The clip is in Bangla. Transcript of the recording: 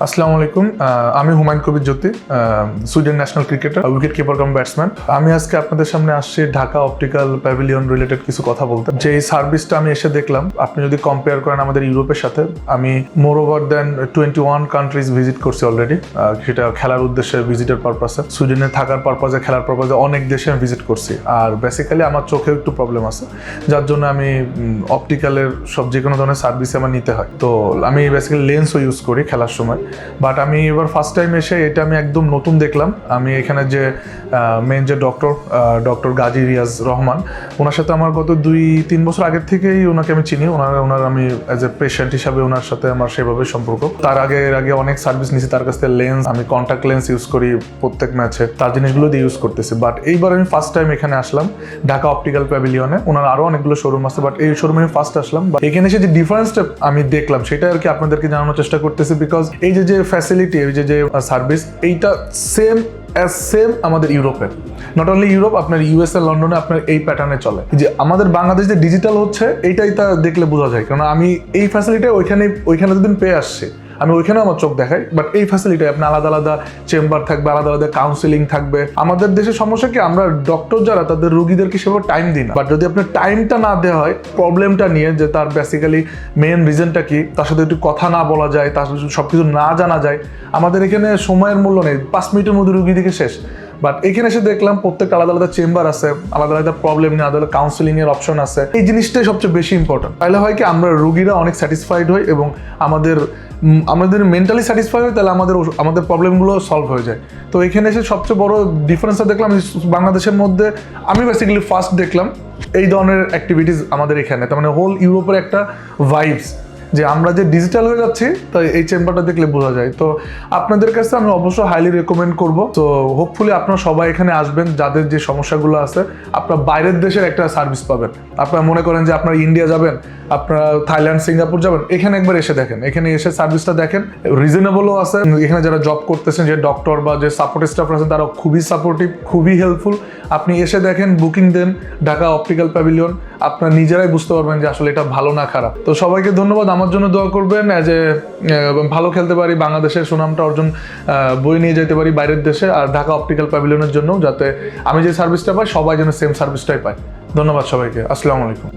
আসসালামু আলাইকুম। আমি Humayun Kabir Jyoti, Sweden national cricketer, wicket keeper cum batsman. আমি আজকে আপনাদের সামনে আসছি ঢাকা অপটিক্যাল প্যাভিলিয়ন রিলেটেড কিছু কথা বলতে। যে এই সার্ভিসটা আমি এসে দেখলাম, আপনি যদি কম্পেয়ার করেন আমাদের ইউরোপের সাথে, আমি মোর ওভার দেন 21 কান্ট্রিজ ভিজিট করছি অলরেডি। সেটা খেলার উদ্দেশ্যে, ভিজিটের পারপাসে, সুইডেনে থাকার পারপাসে, খেলার পারপাসে অনেক দেশে আমি ভিজিট করছি। আর বেসিক্যালি আমার চোখেও একটু প্রবলেম আছে, যার জন্য আমি অপটিক্যালের যে কোনো ধরনের সার্ভিস আমার নিতে হয়। তো আমি বেসিক্যালি লেন্সও ইউজ করি খেলার সময়। বাট আমি এবার ফার্স্ট টাইম এসে এটা আমি একদম নতুন দেখলাম। আমি এখানে যে মেন যে ডক্টর গাজী রিয়াজ রহমান, ওনার সাথে আমার গত 2-3 বছর আগের থেকেই ওনাকে আমি চিনি। ওনার আমি অ্যাজ এ পেশেন্ট হিসাবে ওনার সাথে আমার সেভাবে সম্পর্ক। তার আগে অনেক সার্ভিস নিয়েছি তার কাছ থেকে। লেন্স, আমি কন্ট্যাক্ট লেন্স ইউজ করি প্রত্যেক ম্যাচে, তার জিনিসগুলো দিয়ে ইউজ করতেছি। বাট এইবার আমি ফার্স্ট টাইম এখানে আসলাম ঢাকা অপটিক্যাল প্যাভিলিয়নে। ওনার আরও অনেকগুলো শোরুম আছে, বাট এই শোরুমে আমি ফার্স্ট আসলাম। এখানে এসে যে ডিফারেন্সটা আমি দেখলাম, সেটা আর কি আপনাদেরকে জানানোর চেষ্টা করতেছি। বিকজ এই যে ফ্যাসিলিটি, এই যে সার্ভিস, এইটা সেম আমাদের ইউরোপে। নট অনলি ইউরোপ, আপনার ইউএসএ, লন্ডনে আপনার এই প্যাটার্নে চলে। যে আমাদের বাংলাদেশ যে ডিজিটাল হচ্ছে, এইটাই তা দেখলে বোঝা যায়। কারণ আমি এই ফ্যাসিলিটি ওইখানে দুদিন পেয়ে আসছি, আমি ওইখানে আমার চোখ দেখাই। বাট এই ফ্যাসিলিটি আপনার আলাদা আলাদা চেম্বার থাকবে, আলাদা আলাদা কাউন্সিলিং থাকবে। আমাদের দেশের সমস্যা কি, আমরা ডক্টর যারা তাদের রোগীদেরকে সেভাবে টাইম দিই না। বাট যদি আপনার টাইমটা না দেওয়া হয় প্রবলেমটা নিয়ে, যে তার বেসিক্যালি মেন রিজনটা কি, তার সাথে একটু কথা না বলা যায়, তার সাথে সবকিছু না জানা যায়, আমাদের এখানে সময়ের মূল্য নেই, 5 মিনিটের মধ্যে রোগী দিকে শেষ। বাট এখানে এসে দেখলাম প্রত্যেকটা আলাদা আলাদা চেম্বার আছে, আলাদা আলাদা প্রবলেম নিয়ে আলাদা কাউন্সিলিং এর অপশন আছে। এই জিনিসটাই সবচেয়ে বেশি ইম্পর্টেন্ট। তাহলে হয় কি, আমরা রোগীরা অনেক স্যাটিসফাইড হই এবং আমাদের মেন্টালি স্যাটিসফাই হয়, তাহলে আমাদের প্রবলেমগুলো সলভ হয়ে যায়। তো এখানে এসে সবচেয়ে বড় ডিফারেন্সটা দেখলাম বাংলাদেশের মধ্যে। আমি বেসিক্যালি ফার্স্ট দেখলাম এই ধরনের অ্যাক্টিভিটিস আমাদের এখানে। তার মানে হোল ইউরোপের একটা ভাইবস, যে আমরা যে ডিজিটাল হয়ে যাচ্ছি, তো এই চেম্বারটা দেখলে বোঝা যায়। তো আপনাদের কাছে আমি অবশ্যই হাইলি রেকমেন্ড করব। তো হোপফুলি আপনারা সবাই এখানে আসবেন, যাদের যে সমস্যাগুলো আছে। আপনারা বাইরের দেশের একটা সার্ভিস পাবেন। আপনারা মনে করেন যে আপনারা ইন্ডিয়া যাবেন, আপনারা থাইল্যান্ড, সিঙ্গাপুর যাবেন, এখানে একবার এসে দেখেন, এখানে এসে সার্ভিসটা দেখেন। রিজনেবলও আছে। এখানে যারা জব করতেছেন, যে ডক্টর বা যে সাপোর্ট স্টাফ আছেন, তারা খুবই সাপোর্টিভ, খুবই হেল্পফুল। আপনি এসে দেখেন, বুকিং দেন ঢাকা অপটিক্যাল প্যাভিলিয়ন, আপনারা নিজেরাই বুঝতে পারবেন যে আসলে এটা ভালো না খারাপ। তো সবাইকে ধন্যবাদ। আমার জন্য দোয়া করবেন, যে ভালো খেলতে পারি, বাংলাদেশের সুনামটা অর্জন বই নিয়ে যেতে পারি বাইরের দেশে, আর ঢাকা অপটিক্যাল প্যাভিলিয়নের জন্য যাতে আমি যে সার্ভিসটা পাই, সবাই যেন সেম সার্ভিসটাই পায়। ধন্যবাদ সবাইকে। আসসালামু আলাইকুম।